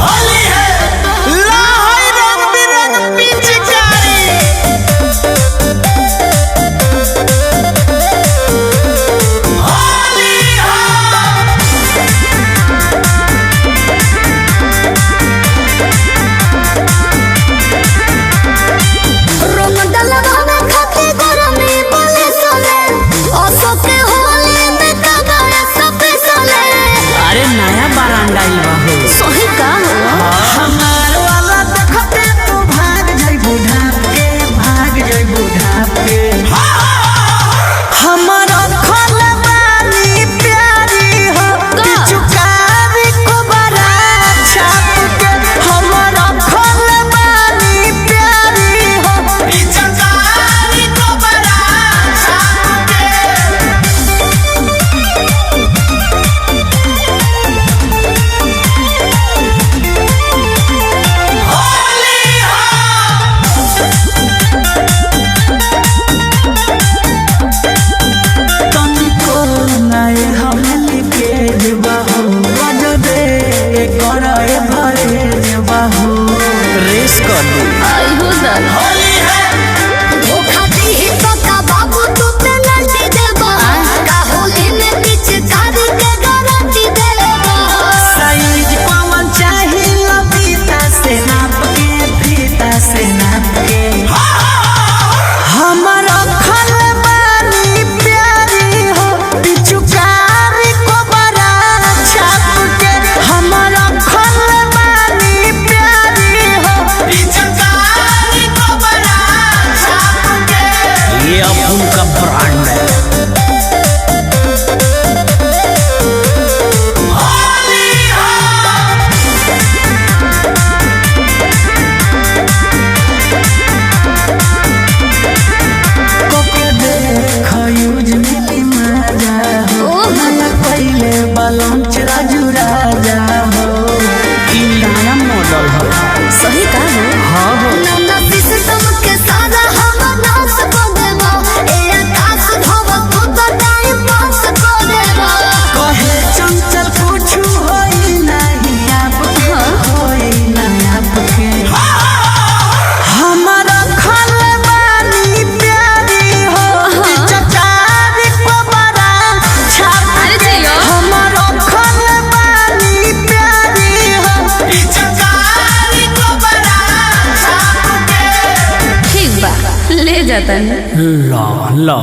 होली है लाहौर रंग बिरंग पिचकारी होली रंग डलवावे खातिर गरमी बोले सोले ओसो के होली में कबाए सब सोले। अरे नया बरांडा इवा हो सोही का हमार वाला देखते तू भाग जाई बुढ़ा के हमारा खल बानी प्यारी हो पिचकारी को बड़ा छाप के हमारा खल बानी प्यारी हो पिचकारी को बड़ा छाप के होली तनिको नाय हमली के जबाहो बजो दे करे भरे जबाहो रेस कर दू आई हो दल होली है धोखा दी तो का बाबू तू पेनल्टी देबा का होली में पिचकारी के गारंटी देबा। साइज पवन चाही लबीता से नाप के हमारा खल बानी प्यारी हो पिचकारी को बड़ा छाप के हमारा खल बानी प्यारी हो पिचकारी को बड़ा छाप के ये अपुन का ब्रांड है होली कोके देख यूज मिली मजा हो नया पहले बलंच राजू राजा हो ई नया मॉडल हो सही का हो हाँ हो नन्ना सिस्टम के सारा हम नाश को देबा ए आकाश धव तू तो टाइम पास को देबा। कहे चंचल कुछु होई नहीं आपके होई नहीं आपके हमारा खल बानी प्यारी हो पिचकारी को बड़ा छाप अरे जियो हमारा खल बानी प्यारी हो पिचकारी को बड़ा छाप के ठीक बा ले जाता है। ला ला